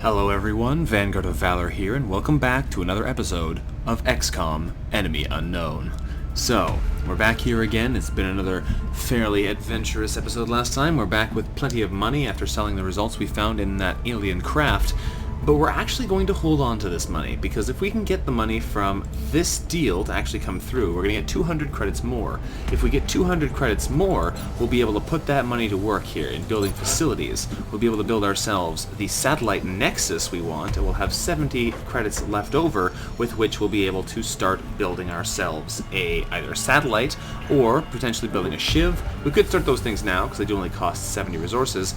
Hello everyone, Vanguard of Valor here, and welcome back to another episode of XCOM Enemy Unknown. So, we're back here again. It's been another fairly adventurous episode last time. We're back with plenty of money after selling the results we found in that alien craft. But we're actually going to hold on to this money, because if we can get the money from this deal to actually come through, we're going to get 200 credits more. If we get 200 credits more, we'll be able to put that money to work here in building facilities. We'll be able to build ourselves the satellite nexus we want, and we'll have 70 credits left over, with which we'll be able to start building ourselves either a satellite or potentially building a shiv. We could start those things now, because they do only cost 70 resources.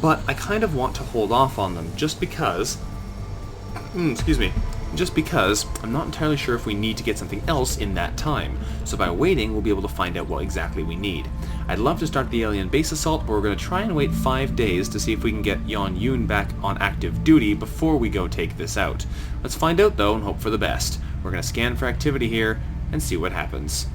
But I kind of want to hold off on them just because, just because I'm not entirely sure if we need to get something else in that time. So by waiting, we'll be able to find out what exactly we need. I'd love to start the alien base assault, but we're going to try and wait 5 days to see if we can get Yon Yoon back on active duty before we go take this out. Let's find out though and hope for the best. We're going to scan for activity here and see what happens.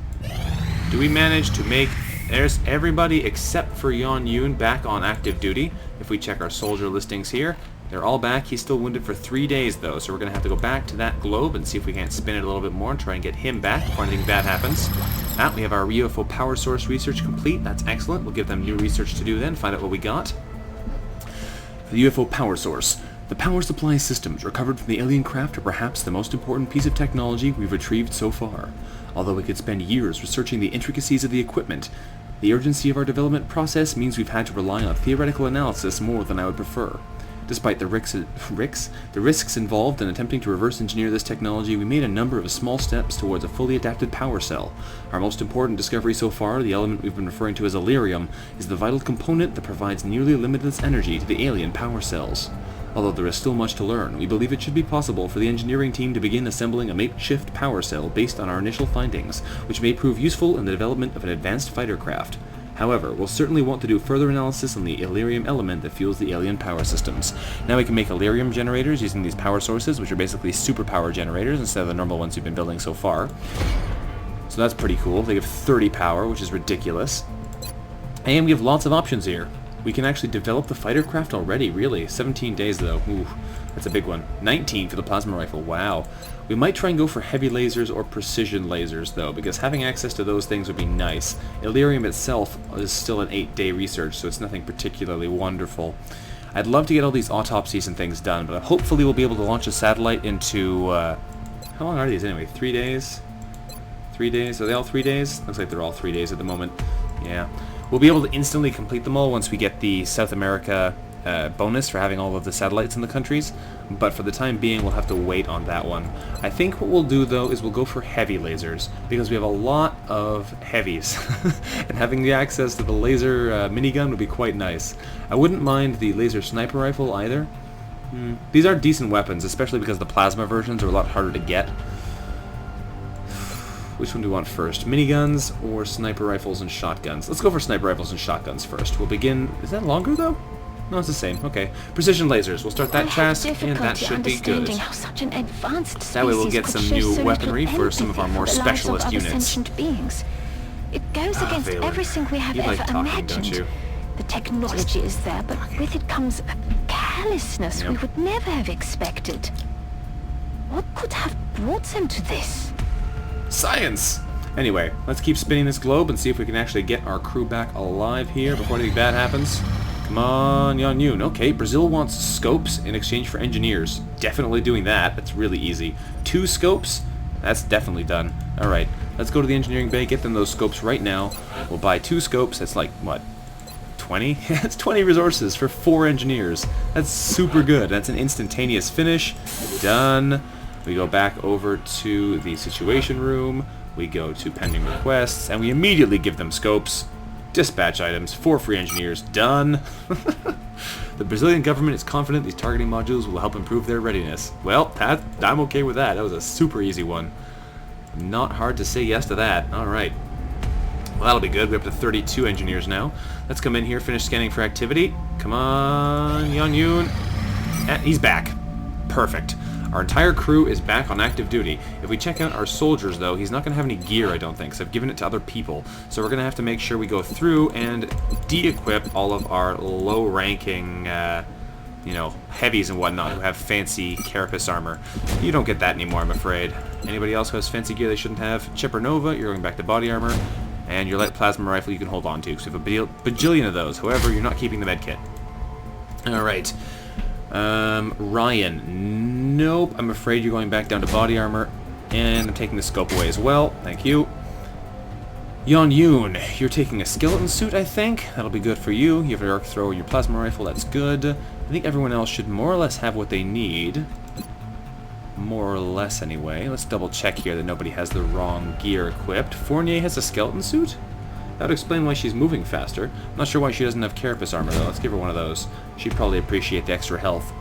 Do we manage to make... There's everybody except for Yon Yoon back on active duty. If we check our soldier listings here, they're all back. He's still wounded for 3 days though, so we're going to have to go back to that globe and see if we can't spin it a little bit more and try and get him back before anything bad happens. We have our UFO power source research complete. That's excellent. We'll give them new research to do then, find out what we got. The UFO power source. The power supply systems recovered from the alien craft are perhaps the most important piece of technology we've retrieved so far. Although we could spend years researching the intricacies of the equipment, the urgency of our development process means we've had to rely on theoretical analysis more than I would prefer. Despite the risks involved in attempting to reverse engineer this technology, we made a number of small steps towards a fully adapted power cell. Our most important discovery so far, the element we've been referring to as Illyrium, is the vital component that provides nearly limitless energy to the alien power cells. Although there is still much to learn, we believe it should be possible for the engineering team to begin assembling a makeshift power cell based on our initial findings, which may prove useful in the development of an advanced fighter craft. However, we'll certainly want to do further analysis on the Illyrium element that fuels the alien power systems. Now we can make Illyrium generators using these power sources, which are basically superpower generators instead of the normal ones we've been building so far. So that's pretty cool. They give 30 power, which is ridiculous. And we have lots of options here. We can actually develop the fighter craft already, really. 17 days, though. Ooh, that's a big one. 19 for the plasma rifle. Wow. We might try and go for heavy lasers or precision lasers, though, because having access to those things would be nice. Illyrium itself is still an 8-day research, so it's nothing particularly wonderful. I'd love to get all these autopsies and things done, but hopefully we'll be able to launch a satellite into... how long are these anyway? 3 days? 3 days? Are they all 3 days? Looks like they're all 3 days at the moment. Yeah. We'll be able to instantly complete them all once we get the South America bonus for having all of the satellites in the countries, but for the time being we'll have to wait on that one. I think what we'll do though is we'll go for heavy lasers, because we have a lot of heavies, and having the access to the laser minigun would be quite nice. I wouldn't mind the laser sniper rifle either. These are decent weapons, especially because the plasma versions are a lot harder to get. Which one do we want first? Miniguns or sniper rifles and shotguns? Let's go for sniper rifles and shotguns first. We'll begin... Is that longer, though? No, it's the same. Okay. Precision lasers. We'll start that task, and that should be good. That way we'll get some new weaponry for some of our more specialist units. It goes against everything we have ever imagined. The technology is there, but with it comes a carelessness we would never have expected. What could have brought them to this? Science! Anyway, let's keep spinning this globe and see if we can actually get our crew back alive here before anything bad happens. Come on, Yon Yoon. Okay, Brazil wants scopes in exchange for engineers. Definitely doing that. That's really easy. 2 scopes? That's definitely done. Alright, let's go to the engineering bay, get them those scopes right now. We'll buy 2 scopes. That's like, what, 20? That's 20 resources for 4 engineers. That's super good. That's an instantaneous finish. Done. We go back over to the situation room, we go to pending requests, and we immediately give them scopes. Dispatch items, 4 free engineers, done. The Brazilian government is confident these targeting modules will help improve their readiness. Well, I'm okay with that. That was a super easy one. Not hard to say yes to that. Alright. Well, that'll be good. We're up to 32 engineers now. Let's come in here, finish scanning for activity. Come on, Yon Yoon. He's back. Perfect. Our entire crew is back on active duty. If we check out our soldiers, though, he's not going to have any gear, I don't think, because I've given it to other people. So we're going to have to make sure we go through and de-equip all of our low-ranking you know, heavies and whatnot who have fancy carapace armor. You don't get that anymore, I'm afraid. Anybody else who has fancy gear they shouldn't have? Chipper Nova, you're going back to body armor. And your light plasma rifle you can hold on to, because we have a bajillion of those. However, you're not keeping the med kit. Alright. Ryan. Nope, I'm afraid you're going back down to body armor. And I'm taking the scope away as well. Thank you. Yon Yoon, you're taking a skeleton suit, I think. That'll be good for you. You have your arc thrower and your plasma rifle, that's good. I think everyone else should more or less have what they need. More or less, anyway. Let's double check here that nobody has the wrong gear equipped. Fournier has a skeleton suit? That would explain why she's moving faster. I'm not sure why she doesn't have carapace armor, though. Let's give her one of those. She'd probably appreciate the extra health.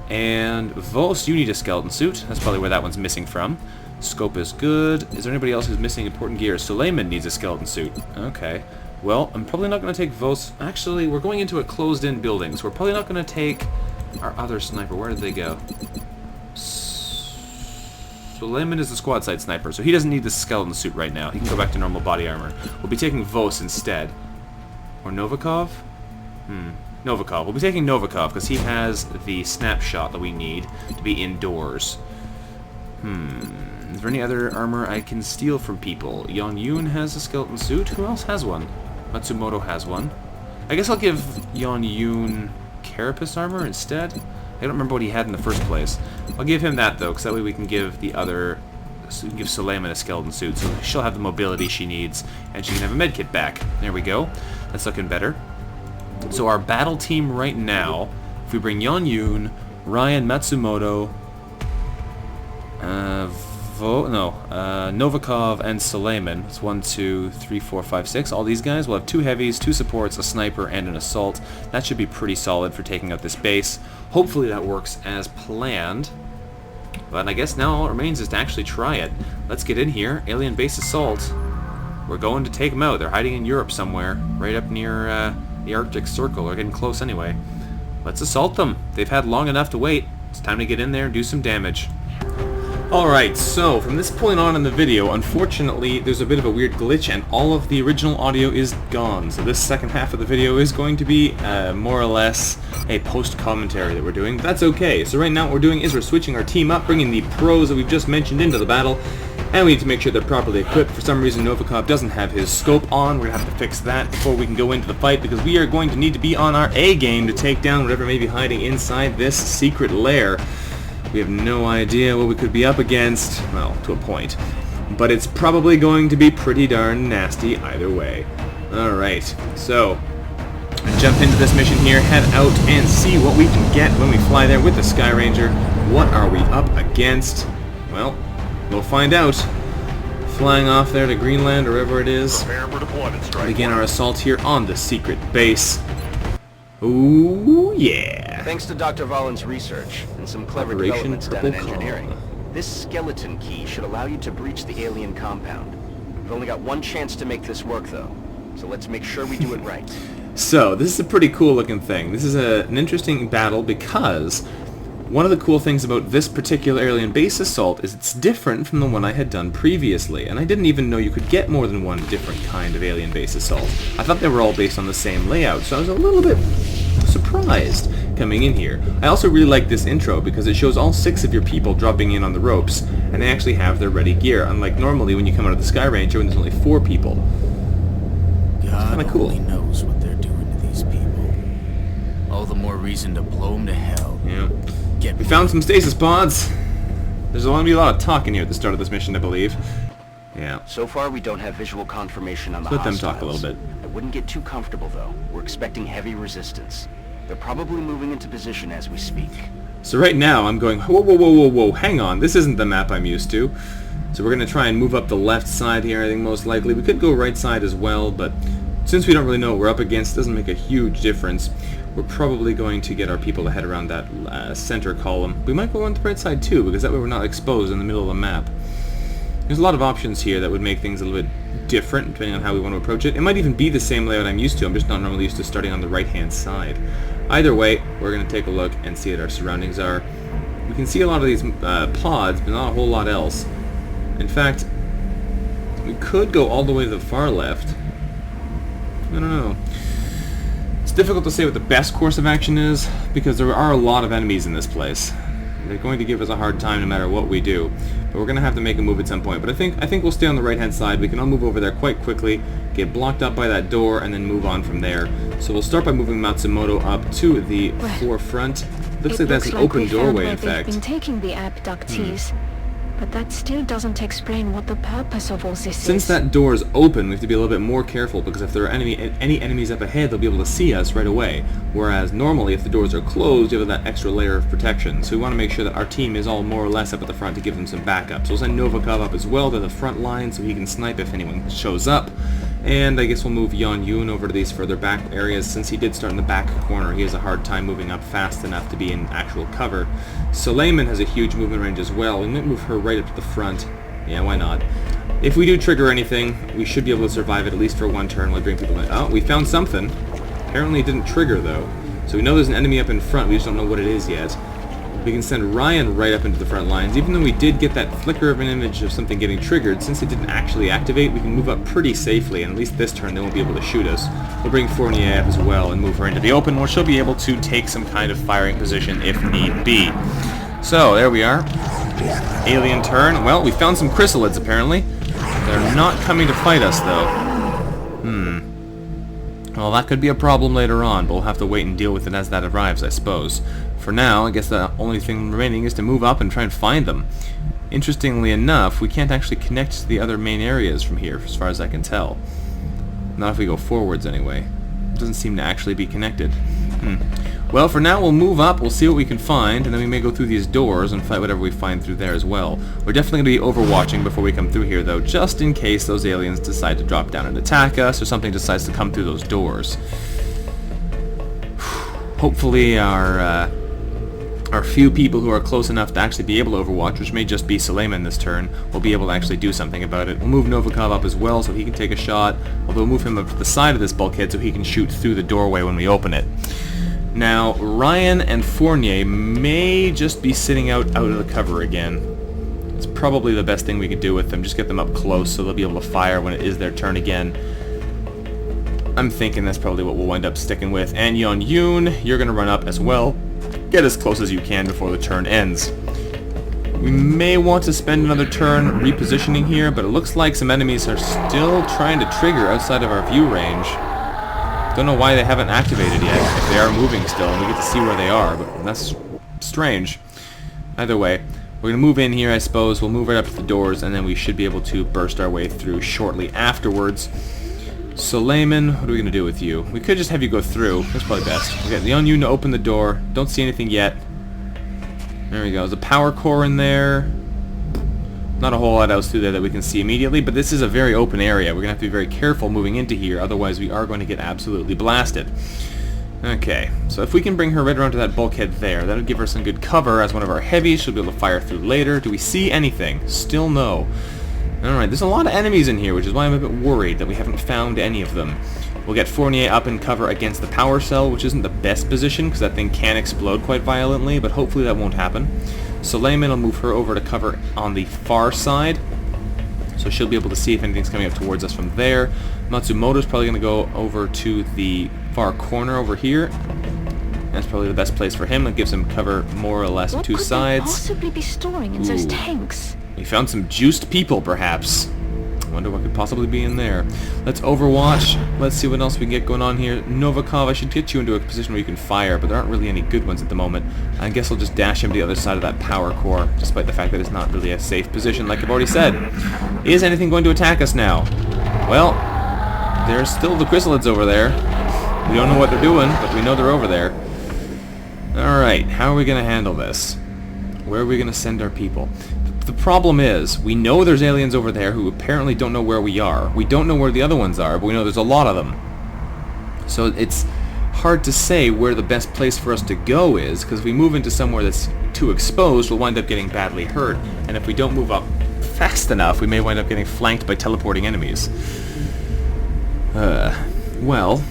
And Vos, you need a skeleton suit. That's probably where that one's missing from. Scope is good. Is there anybody else who's missing important gear? Suleiman needs a skeleton suit. Okay. Well, I'm probably not going to take Vos. Actually, we're going into a closed-in building, so we're probably not going to take our other sniper. Where did they go? Suleiman is the quad side sniper, so he doesn't need the skeleton suit right now. He can go back to normal body armor. We'll be taking Vos instead. Or Novikov? Novikov. We'll be taking Novikov because he has the snapshot that we need to be indoors. Is there any other armor I can steal from people? Yon Yoon has a skeleton suit. Who else has one? Matsumoto has one. I guess I'll give Yon Yoon carapace armor instead. I don't remember what he had in the first place. I'll give him that, though, because that way we can give the other... So we can give Suleiman a skeleton suit, so she'll have the mobility she needs, and she can have a medkit back. There we go. That's looking better. So our battle team right now, if we bring Yon Yoon, Ryan, Matsumoto, Novikov, and Suleiman. It's 1, 2, 3, 4, 5, 6. All these guys will have 2 heavies, 2 supports, a sniper, and an assault. That should be pretty solid for taking out this base. Hopefully that works as planned. But I guess now all it remains is to actually try it. Let's get in here. Alien base assault. We're going to take them out. They're hiding in Europe somewhere, right up near the Arctic Circle. They're getting close anyway. Let's assault them. They've had long enough to wait. It's time to get in there and do some damage. Alright, so from this point on in the video, unfortunately, there's a bit of a weird glitch and all of the original audio is gone. So this second half of the video is going to be more or less a post-commentary that we're doing. But that's okay. So right now what we're doing is we're switching our team up, bringing the pros that we've just mentioned into the battle, and we need to make sure they're properly equipped. For some reason, Novikov doesn't have his scope on. We're going to have to fix that before we can go into the fight, because we are going to need to be on our A game to take down whatever may be hiding inside this secret lair. We have no idea what we could be up against, well, to a point. But it's probably going to be pretty darn nasty either way. Alright, so jump into this mission here, head out and see what we can get when we fly there with the Sky Ranger. What are we up against? Well, we'll find out. Flying off there to Greenland or wherever it is. Begin our assault here on the secret base. Ooh, yeah. Thanks to Dr. Valen's research and some clever developments done in engineering, this skeleton key should allow you to breach the alien compound. We've only got one chance to make this work, though, so let's make sure we do it right. So, this is a pretty cool looking thing. This is an interesting battle because one of the cool things about this particular alien base assault is it's different from the one I had done previously, and I didn't even know you could get more than one different kind of alien base assault. I thought they were all based on the same layout, so I was a little bit surprised coming in here. I also really like this intro because it shows all 6 of your people dropping in on the ropes, and they actually have their ready gear, unlike normally when you come out of the Sky Ranger when there's only 4 people. God cool. only knows what they're doing to these people. All the more reason to blow them to hell. Yeah. We found some stasis pods. There's going to be a lot of talking here at the start of this mission, I believe. Yeah. So far, we don't have visual confirmation on the Let them hostiles. talk a little bit. I wouldn't get too comfortable, though. We're expecting heavy resistance. They're probably moving into position as we speak. So right now, I'm going, whoa, whoa, whoa, whoa, whoa, hang on. This isn't the map I'm used to. So we're going to try and move up the left side here, I think, most likely. We could go right side as well, but since we don't really know what we're up against, it doesn't make a huge difference. We're probably going to get our people to head around that center column. We might go on the right side too, because that way we're not exposed in the middle of the map. There's a lot of options here that would make things a little bit different, depending on how we want to approach it. It might even be the same layout I'm used to, I'm just not normally used to starting on the right-hand side. Either way, we're going to take a look and see what our surroundings are. We can see a lot of these pods, but not a whole lot else. In fact, we could go all the way to the far left. I don't know. It's difficult to say what the best course of action is, because there are a lot of enemies in this place. They're going to give us a hard time no matter what we do. But we're going to have to make a move at some point. But I think we'll stay on the right-hand side. We can all move over there quite quickly, get blocked up by that door, and then move on from there. So we'll start by moving Matsumoto up to the forefront. Looks like that's an open doorway, in fact. They've been taking the abductees. But that still doesn't explain what the purpose of all this is. Since that door is open, we have to be a little bit more careful, because if there are any enemies up ahead, they'll be able to see us right away. Whereas normally, if the doors are closed, you have that extra layer of protection. So we want to make sure that our team is all more or less up at the front to give them some backup. So we'll send Novikov up as well to the front line so he can snipe if anyone shows up. And I guess we'll move Yon Yoon over to these further back areas. Since he did start in the back corner, he has a hard time moving up fast enough to be in actual cover. Suleiman has a huge movement range as well. We might move her right up to the front. Yeah, why not? If we do trigger anything, we should be able to survive it at least for one turn while we bring people in. Oh, we found something. Apparently it didn't trigger, though. So we know there's an enemy up in front. We just don't know what it is yet. We can send Ryan right up into the front lines. Even though we did get that flicker of an image of something getting triggered, since it didn't actually activate, we can move up pretty safely, and at least this turn they won't be able to shoot us. We'll bring Fournier up as well and move her into the open, where she'll be able to take some kind of firing position if need be. So, there we are. Alien turn. Well, we found some chrysalids, apparently. They're not coming to fight us, though. Well, that could be a problem later on, but we'll have to wait and deal with it as that arrives, I suppose. For now, I guess the only thing remaining is to move up and try and find them. Interestingly enough, we can't actually connect to the other main areas from here, as far as I can tell. Not if we go forwards, anyway. It doesn't seem to actually be connected. Well, for now, we'll move up, we'll see what we can find, and then we may go through these doors and fight whatever we find through there as well. We're definitely going to be overwatching before we come through here, though, just in case those aliens decide to drop down and attack us, or something decides to come through those doors. Hopefully our few people who are close enough to actually be able to overwatch, which may just be Suleiman this turn, will be able to actually do something about it. We'll move Novikov up as well so he can take a shot, although we'll move him up to the side of this bulkhead so he can shoot through the doorway when we open it. Now, Ryan and Fournier may just be sitting out of the cover again. It's probably the best thing we could do with them, just get them up close so they'll be able to fire when it is their turn again. I'm thinking that's probably what we'll wind up sticking with. And Yon Yoon, you're going to run up as well. Get as close as you can before the turn ends. We may want to spend another turn repositioning here, but it looks like some enemies are still trying to trigger outside of our view range. Don't know why they haven't activated yet, if they are moving still, and we get to see where they are, but that's strange. Either way, we're going to move in here, I suppose. We'll move right up to the doors, and then we should be able to burst our way through shortly afterwards. Suleiman, what are we going to do with you? We could just have you go through. That's probably best. Okay, the on you to open the door. Don't see anything yet. There we go. There's a power core in there. Not a whole lot else through there that we can see immediately, but this is a very open area. We're going to have to be very careful moving into here, otherwise we are going to get absolutely blasted. Okay, so if we can bring her right around to that bulkhead there, that'll give her some good cover as one of our heavies. She'll be able to fire through later. Do we see anything? Still no. Alright, there's a lot of enemies in here, which is why I'm a bit worried that we haven't found any of them. We'll get Fournier up in cover against the power cell, which isn't the best position, because that thing can explode quite violently, but hopefully that won't happen. Suleiman will move her over to cover on the far side, so she'll be able to see if anything's coming up towards us from there. Matsumoto's probably going to go over to the far corner over here. That's probably the best place for him. It gives him cover more or less two sides. What could they possibly be storing in those tanks? We found some juiced people, perhaps. I wonder what could possibly be in there. Let's overwatch. Let's see what else we can get going on here. Novikov, I should get you into a position where you can fire, but there aren't really any good ones at the moment. I guess I'll just dash him to the other side of that power core, despite the fact that it's not really a safe position, like I've already said. Is anything going to attack us now? Well, there's still the chrysalids over there. We don't know what they're doing, but we know they're over there. Alright, how are we going to handle this? Where are we going to send our people? The problem is, we know there's aliens over there who apparently don't know where we are. We don't know where the other ones are, but we know there's a lot of them. So it's hard to say where the best place for us to go is, because if we move into somewhere that's too exposed, we'll wind up getting badly hurt. And if we don't move up fast enough, we may wind up getting flanked by teleporting enemies. Well,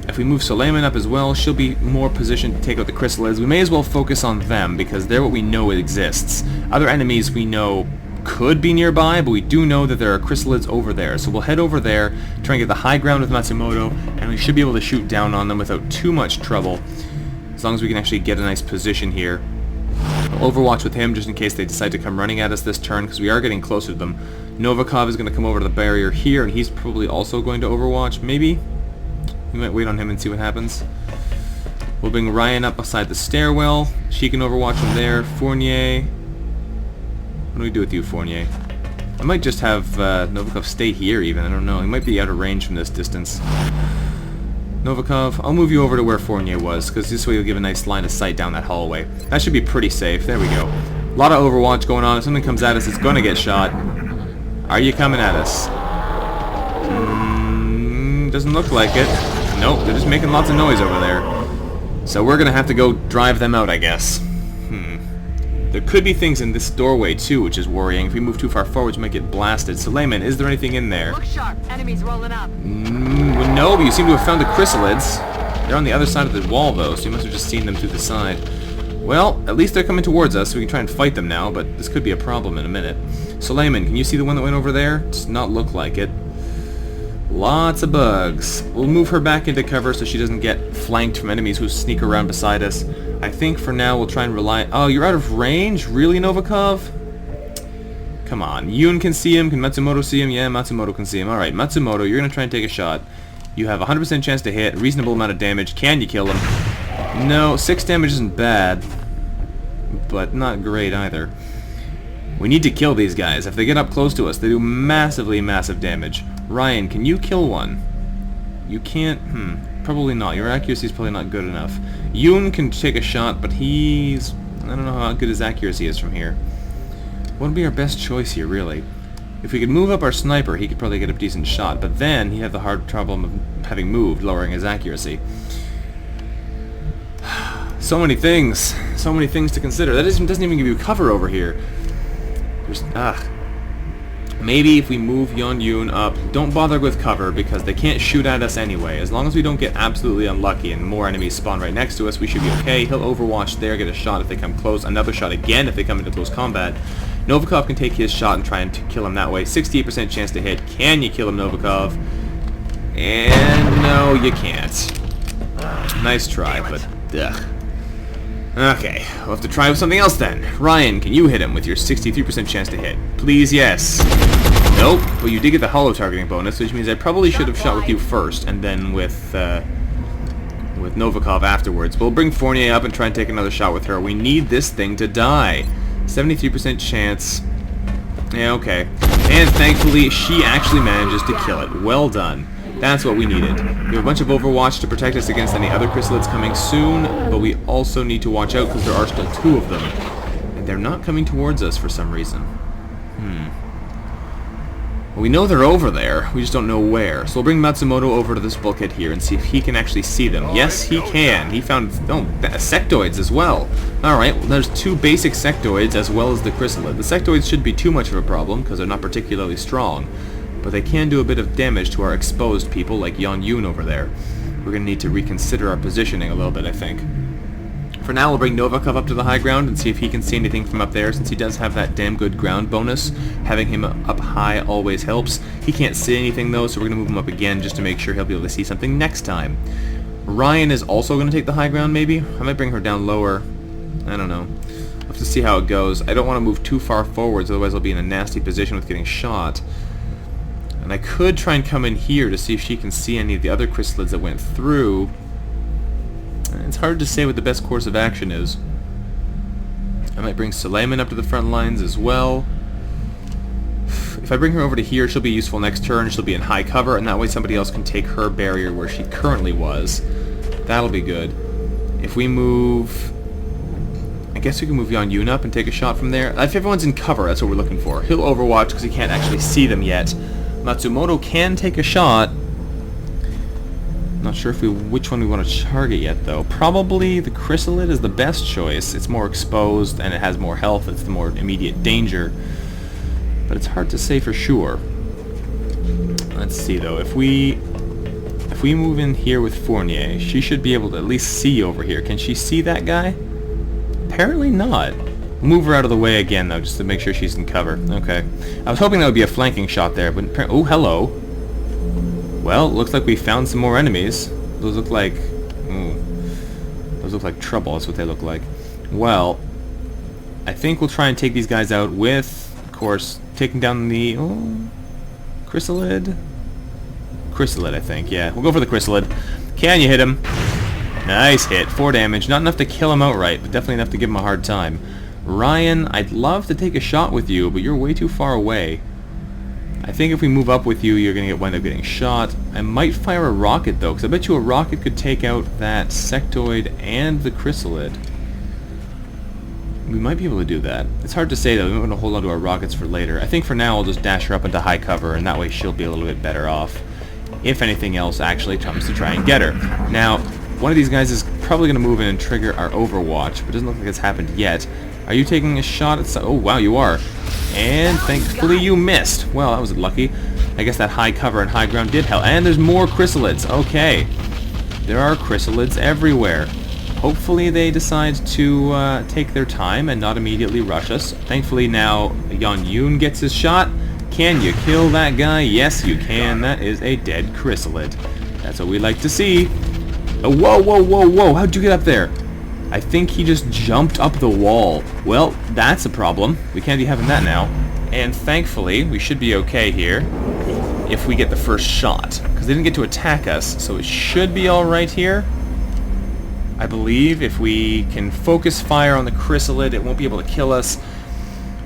if we move Suleiman up as well, she'll be more positioned to take out the chrysalids. We may as well focus on them, because they're what we know exists. Other enemies we know could be nearby, but we do know that there are chrysalids over there. So we'll head over there, try and get the high ground with Matsumoto, and we should be able to shoot down on them without too much trouble, as long as we can actually get a nice position here. We'll overwatch with him just in case they decide to come running at us this turn, because we are getting closer to them. Novikov is going to come over to the barrier here, and he's probably also going to overwatch, maybe? We might wait on him and see what happens. We'll bring Ryan up beside the stairwell. She can overwatch from there. Fournier. What do we do with you, Fournier? I might just have Novikov stay here even. I don't know. He might be out of range from this distance. Novikov, I'll move you over to where Fournier was, because this way you'll give a nice line of sight down that hallway. That should be pretty safe. There we go. A lot of overwatch going on. If something comes at us, it's going to get shot. Are you coming at us? Doesn't look like it. Nope, they're just making lots of noise over there. So we're going to have to go drive them out, I guess. There could be things in this doorway, too, which is worrying. If we move too far forward, we might get blasted. Suleiman, is there anything in there? Look sharp. Enemies rolling up. Well, no, but you seem to have found the chrysalids. They're on the other side of the wall, though, so you must have just seen them through the side. Well, at least they're coming towards us, so we can try and fight them now, but this could be a problem in a minute. Suleiman, can you see the one that went over there? Does not look like it. Lots of bugs. We'll move her back into cover so she doesn't get flanked from enemies who sneak around beside us. I think for now we'll try and rely... Oh, you're out of range? Really, Novikov? Come on. Yoon can see him. Can Matsumoto see him? Yeah, Matsumoto can see him. Alright, Matsumoto, you're going to try and take a shot. You have a 100% chance to hit, a reasonable amount of damage. Can you kill him? No, 6 damage isn't bad, but not great either. We need to kill these guys. If they get up close to us, they do massively massive damage. Ryan, can you kill one? You can't? Probably not. Your accuracy is probably not good enough. Yoon can take a shot, but he's... I don't know how good his accuracy is from here. What would be our best choice here, really? If we could move up our sniper, he could probably get a decent shot, but then he'd have the hard problem of having moved, lowering his accuracy. So many things. So many things to consider. That doesn't even give you cover over here. There's... Maybe if we move Yeon Yoon up, don't bother with cover because they can't shoot at us anyway. As long as we don't get absolutely unlucky and more enemies spawn right next to us, we should be okay. He'll overwatch there, get a shot if they come close, another shot again if they come into close combat. Novikov can take his shot and try and kill him that way. 68% chance to hit. Can you kill him, Novikov? And no, you can't. Nice try, but ugh. Okay, we'll have to try with something else then. Ryan, can you hit him with your 63% chance to hit? Please, yes. Nope, but you did get the hollow targeting bonus, which means I probably should have shot with you first, and then with Novikov afterwards. We'll bring Fournier up and try and take another shot with her. We need this thing to die. 73% chance. Yeah, okay. And thankfully, she actually manages to kill it. Well done. That's what we needed. We have a bunch of Overwatch to protect us against any other chrysalids coming soon, but we also need to watch out because there are still 2 of them. And they're not coming towards us for some reason. Well, we know they're over there, we just don't know where. So we'll bring Matsumoto over to this bulkhead here and see if he can actually see them. Yes, he can. He found, sectoids as well. Alright, well, there's 2 basic sectoids as well as the chrysalid. The sectoids shouldn't be too much of a problem because they're not particularly strong. But they can do a bit of damage to our exposed people like Yeon Yoon over there. We're going to need to reconsider our positioning a little bit, I think. For now, we'll bring Novikov up to the high ground and see if he can see anything from up there, since he does have that damn good ground bonus. Having him up high always helps. He can't see anything though, so we're going to move him up again just to make sure he'll be able to see something next time. Ryan is also going to take the high ground, maybe? I might bring her down lower. I don't know. We'll have to see how it goes. I don't want to move too far forwards, otherwise I'll be in a nasty position with getting shot. And I could try and come in here to see if she can see any of the other chrysalids that went through. It's hard to say what the best course of action is. I might bring Suleiman up to the front lines as well. If I bring her over to here, she'll be useful next turn. She'll be in high cover, and that way somebody else can take her barrier where she currently was. That'll be good. If we move... I guess we can move Yeon Yoon up and take a shot from there. If everyone's in cover, that's what we're looking for. He'll overwatch because he can't actually see them yet. Matsumoto can take a shot. Not sure which one we want to target yet, though. Probably the chrysalid is the best choice. It's more exposed and it has more health. It's the more immediate danger. But it's hard to say for sure. Let's see, though. If we move in here with Fournier, she should be able to at least see over here. Can she see that guy? Apparently not. Move her out of the way again, though, just to make sure she's in cover. Okay. I was hoping that would be a flanking shot there, but... Oh, hello. Well, looks like we found some more enemies. Those look like... Ooh. Those look like trouble, that's what they look like. Well, I think we'll try and take these guys out with, of course, taking down the... Oh, chrysalid? Chrysalid, I think, yeah. We'll go for the chrysalid. Can you hit him? Nice hit. 4 damage. Not enough to kill him outright, but definitely enough to give him a hard time. Ryan, I'd love to take a shot with you, but you're way too far away. I think if we move up with you, you're going to wind up getting shot. I might fire a rocket, though, because I bet you a rocket could take out that sectoid and the chrysalid. We might be able to do that. It's hard to say, though. We might want to hold on to our rockets for later. I think for now, I'll just dash her up into high cover, and that way she'll be a little bit better off. If anything else actually comes to try and get her. Now, one of these guys is probably going to move in and trigger our overwatch, but it doesn't look like it's happened yet. Are you taking a shot at... Oh, wow, you are. And thankfully you missed. Well, that was lucky. I guess that high cover and high ground did help. And there's more chrysalids. Okay. There are chrysalids everywhere. Hopefully they decide to take their time and not immediately rush us. Thankfully now Yan Yoon gets his shot. Can you kill that guy? Yes, you can. That is a dead chrysalid. That's what we like to see. Oh, whoa, whoa, whoa, whoa. How'd you get up there? I think he just jumped up the wall. Well, that's a problem. We can't be having that now. And thankfully, we should be okay here if we get the first shot. Because they didn't get to attack us, so it should be alright here. I believe if we can focus fire on the chrysalid, it won't be able to kill us.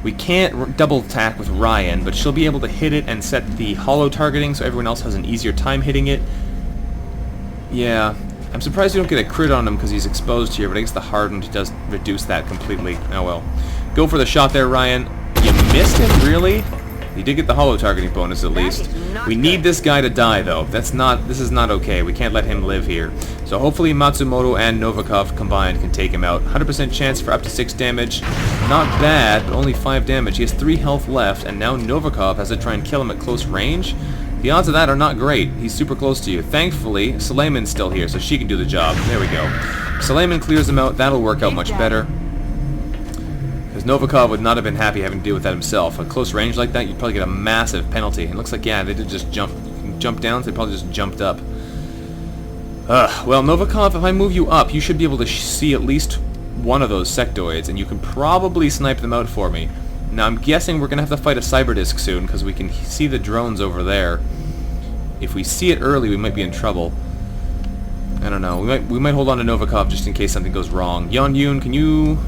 We can't double attack with Ryan, but she'll be able to hit it and set the hollow targeting so everyone else has an easier time hitting it. Yeah. I'm surprised you don't get a crit on him because he's exposed here, but I guess the hardened does reduce that completely. Oh well. Go for the shot there, Ryan. You missed him, really? You did get the hollow targeting bonus at least. We need this guy to die, though. This is not okay. We can't let him live here. So hopefully Matsumoto and Novikov combined can take him out. 100% chance for up to 6 damage. Not bad, but only 5 damage. He has 3 health left, and now Novikov has to try and kill him at close range. The odds of that are not great. He's super close to you. Thankfully, Suleiman's still here, so she can do the job. There we go. Suleiman clears him out. That'll work out much better. Because Novikov would not have been happy having to deal with that himself. At close range like that, you'd probably get a massive penalty. It looks like, yeah, they did just jump down, so they probably just jumped up. Well, Novikov, if I move you up, you should be able to see at least one of those sectoids, and you can probably snipe them out for me. Now, I'm guessing we're going to have to fight a cyberdisc soon, because we can see the drones over there. If we see it early, we might be in trouble. I don't know. We might hold on to Novikov just in case something goes wrong. Yan Yoon, can you...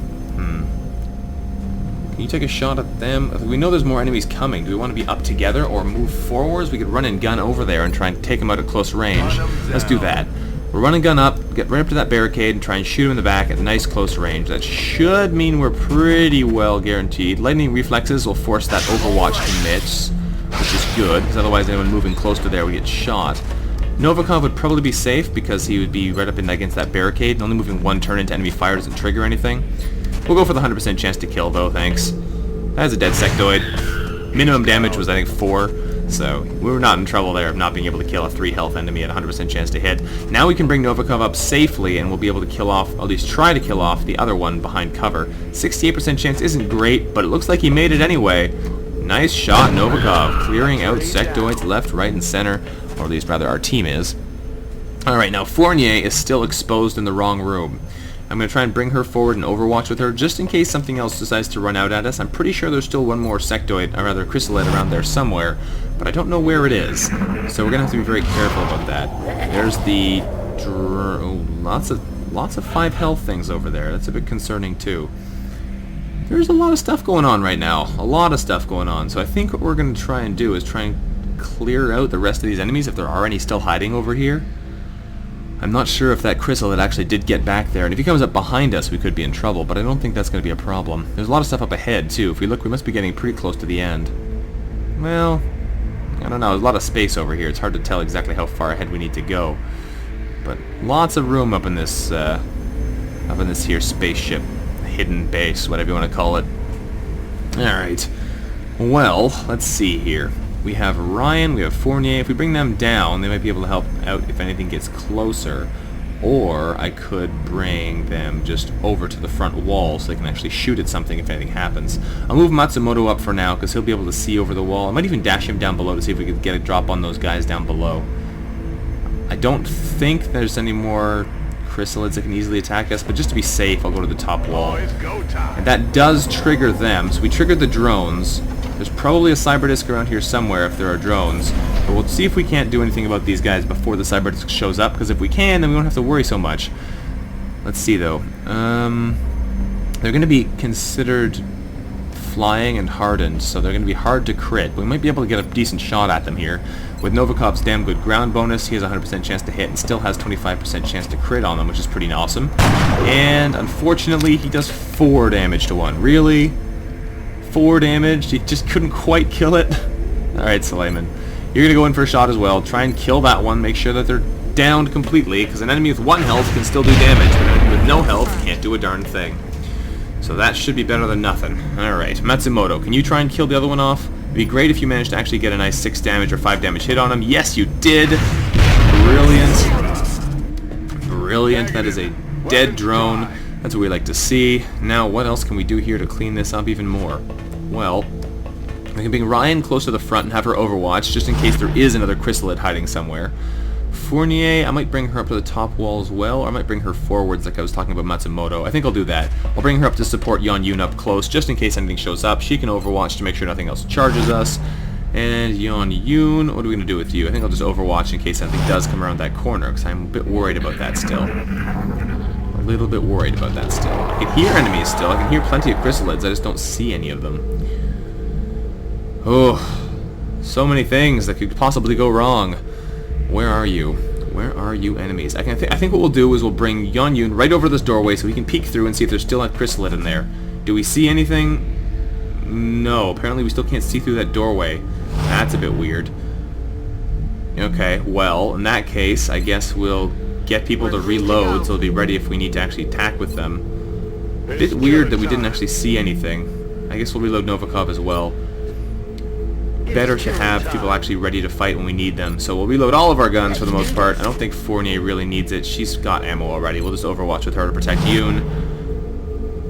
Can you take a shot at them? We know there's more enemies coming. Do we want to be up together or move forwards? We could run and gun over there and try and take them out at close range. Let's do that. We'll run and gun up, get right up to that barricade, and try and shoot him in the back at nice close range. That should mean we're pretty well guaranteed. Lightning reflexes will force that overwatch to miss, which is good, because otherwise anyone moving close to there would get shot. Novikov would probably be safe because he would be right up in against that barricade, and only moving one turn into enemy fire doesn't trigger anything. We'll go for the 100% chance to kill, though, thanks. That is a dead sectoid. Minimum damage was, I think, 4, so we were not in trouble there of not being able to kill a 3 health enemy at 100% chance to hit. Now we can bring Novikov up safely, and we'll be able to kill off, at least try to kill off, the other one behind cover. 68% chance isn't great, but it looks like he made it anyway. Nice shot, Novikov, clearing out sectoids left, right, and center, or at least rather our team is. Alright, now Fournier is still exposed in the wrong room. I'm going to try and bring her forward and overwatch with her, just in case something else decides to run out at us. I'm pretty sure there's still one more sectoid, or rather chrysalid around there somewhere, but I don't know where it is. So we're going to have to be very careful about that. There's the... lots of 5 health things over there. That's a bit concerning too. There's a lot of stuff going on right now. A lot of stuff going on. So I think what we're going to try and do is try and clear out the rest of these enemies, if there are any still hiding over here. I'm not sure if that chrysalid actually did get back there, and if he comes up behind us, we could be in trouble, but I don't think that's going to be a problem. There's a lot of stuff up ahead, too. If we look, we must be getting pretty close to the end. Well, I don't know. There's a lot of space over here. It's hard to tell exactly how far ahead we need to go. But lots of room up in this here spaceship, hidden base, whatever you want to call it. Alright. Well, let's see here. We have Ryan, we have Fournier. If we bring them down, they might be able to help out if anything gets closer. Or I could bring them just over to the front wall so they can actually shoot at something if anything happens. I'll move Matsumoto up for now because he'll be able to see over the wall. I might even dash him down below to see if we could get a drop on those guys down below. I don't think there's any more chrysalids that can easily attack us, but just to be safe, I'll go to the top wall. And that does trigger them, so we triggered the drones. There's probably a cyberdisc around here somewhere if there are drones, but we'll see if we can't do anything about these guys before the cyberdisc shows up, because if we can, then we won't have to worry so much. Let's see, though. They're going to be considered flying and hardened, so they're going to be hard to crit. We might be able to get a decent shot at them here. With Novikov's damn good ground bonus, he has a 100% chance to hit and still has 25% chance to crit on them, which is pretty awesome. And unfortunately, he does 4 damage to one. Really? 4 damage? He just couldn't quite kill it? Alright, Suleiman. You're going to go in for a shot as well. Try and kill that one. Make sure that they're downed completely, because an enemy with 1 health can still do damage, but an enemy with no health can't do a darn thing. So that should be better than nothing. Alright, Matsumoto, can you try and kill the other one off? It'd be great if you managed to actually get a nice 6 damage or 5 damage hit on him. Yes, you did! Brilliant. Brilliant. That is a dead drone. That's what we like to see. Now, what else can we do here to clean this up even more? Well, we can bring Ryan close to the front and have her overwatch, just in case there is another chrysalid hiding somewhere. Fournier, I might bring her up to the top wall as well, or I might bring her forwards like I was talking about Matsumoto. I think I'll do that. I'll bring her up to support Yon Yoon up close, just in case anything shows up. She can overwatch to make sure nothing else charges us. And Yon Yoon, what are we going to do with you? I think I'll just overwatch in case anything does come around that corner, because I'm a bit worried about that still. A little bit worried about that still. I can hear enemies still. I can hear plenty of chrysalids. I just don't see any of them. Oh, so many things that could possibly go wrong. Where are you? Where are you, enemies? I think what we'll do is we'll bring Yon Yoon right over this doorway so we can peek through and see if there's still a chrysalid in there. Do we see anything? No. Apparently we still can't see through that doorway. That's a bit weird. Okay, well, in that case, I guess we'll get people to reload so they'll be ready if we need to actually attack with them. A bit weird that we didn't actually see anything. I guess we'll reload Novikov as well. Better to have people actually ready to fight when we need them. So we'll reload all of our guns for the most part. I don't think Fournier really needs it. She's got ammo already. We'll just overwatch with her to protect Yoon.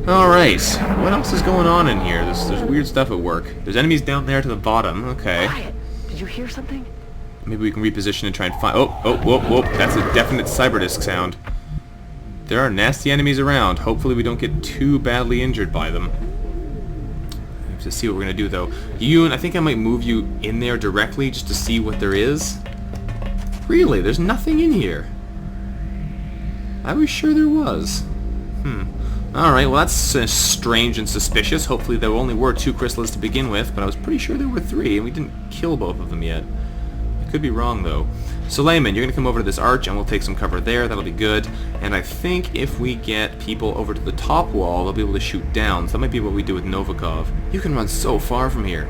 Alright, what else is going on in here? There's weird stuff at work. There's enemies down there to the bottom. Okay. Quiet. Did you hear something? Maybe we can reposition and try and find... Oh, whoop. That's a definite cyberdisc sound. There are nasty enemies around. Hopefully we don't get too badly injured by them. To see what we're going to do, though. Yoon, I think I might move you in there directly just to see what there is. Really? There's nothing in here. I was sure there was. Alright, well that's strange and suspicious. Hopefully there only were 2 chrysalids to begin with, but I was pretty sure there were 3, and we didn't kill both of them yet. I could be wrong, though. Suleiman, you're going to come over to this arch, and we'll take some cover there. That'll be good. And I think if we get people over to the top wall, they'll be able to shoot down. So that might be what we do with Novikov. You can run so far from here.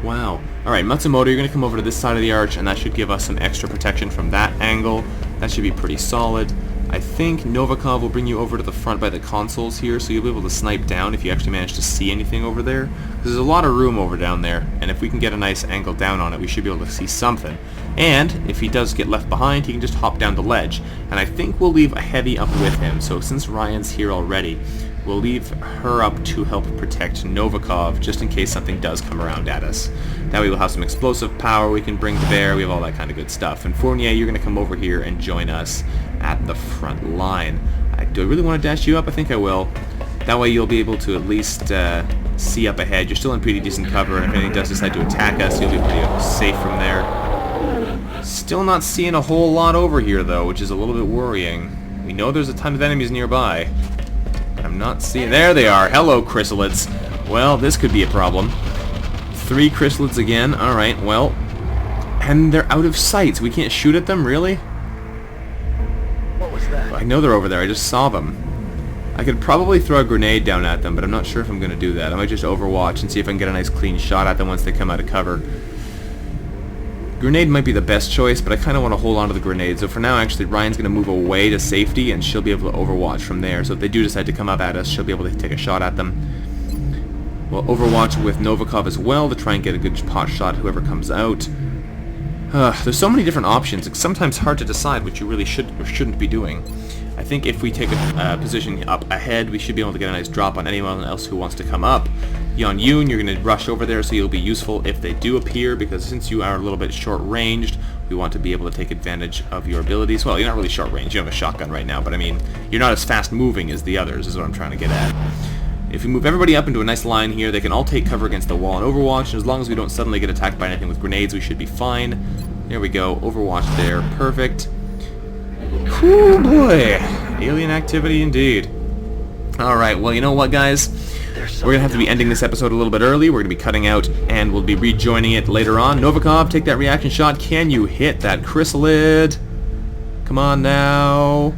Wow. Alright, Matsumoto, you're going to come over to this side of the arch, and that should give us some extra protection from that angle. That should be pretty solid. I think Novikov will bring you over to the front by the consoles here, so you'll be able to snipe down if you actually manage to see anything over there. There's a lot of room over down there, and if we can get a nice angle down on it, we should be able to see something. And if he does get left behind, he can just hop down the ledge. And I think we'll leave a heavy up with him, so since Ryan's here already, we'll leave her up to help protect Novikov, just in case something does come around at us. That way we'll have some explosive power we can bring to bear, we have all that kind of good stuff. And Fournier, you're going to come over here and join us at the front line. Do I really want to dash you up? I think I will. That way you'll be able to at least see up ahead. You're still in pretty decent cover, and if anything does decide to attack us, you'll be pretty safe from there. Still not seeing a whole lot over here, though, which is a little bit worrying. We know there's a ton of enemies nearby. I'm not seeing... There they are! Hello, chrysalids! Well, this could be a problem. 3 chrysalids again. Alright, well... And they're out of sight, so we can't shoot at them, really? What was that? I know they're over there, I just saw them. I could probably throw a grenade down at them, but I'm not sure if I'm going to do that. I might just overwatch and see if I can get a nice clean shot at them once they come out of cover. Grenade might be the best choice, but I kind of want to hold on to the grenade. So for now, actually, Ryan's going to move away to safety, and she'll be able to overwatch from there. So if they do decide to come up at us, she'll be able to take a shot at them. We'll overwatch with Novikov as well to try and get a good pot shot whoever comes out. There's so many different options. It's sometimes hard to decide what you really should or shouldn't be doing. I think if we take a position up ahead, we should be able to get a nice drop on anyone else who wants to come up. Yon Yoon, you're going to rush over there, so you'll be useful if they do appear, because since you are a little bit short-ranged, we want to be able to take advantage of your abilities. Well, you're not really short-ranged. You have a shotgun right now, but I mean, you're not as fast-moving as the others, is what I'm trying to get at. If we move everybody up into a nice line here, they can all take cover against the wall in Overwatch, and as long as we don't suddenly get attacked by anything with grenades, we should be fine. There we go. Overwatch there. Perfect. Whew, boy. Alien activity indeed. Alright, well, you know what, guys? We're going to have to be ending this episode a little bit early. We're going to be cutting out, and we'll be rejoining it later on. Novikov, take that reaction shot. Can you hit that chrysalid? Come on now.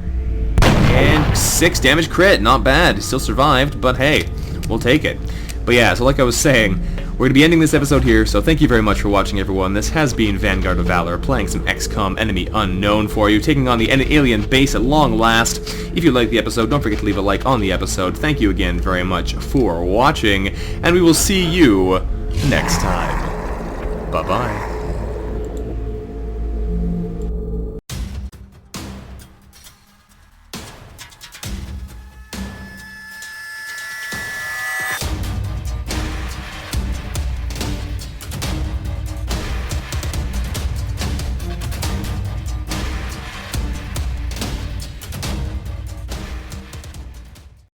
And 6 damage crit. Not bad. He still survived, but hey, we'll take it. But yeah, so like I was saying, we're going to be ending this episode here, so thank you very much for watching, everyone. This has been Vanguard of Valor, playing some XCOM Enemy Unknown for you, taking on the alien base at long last. If you liked the episode, don't forget to leave a like on the episode. Thank you again very much for watching, and we will see you next time. Bye-bye.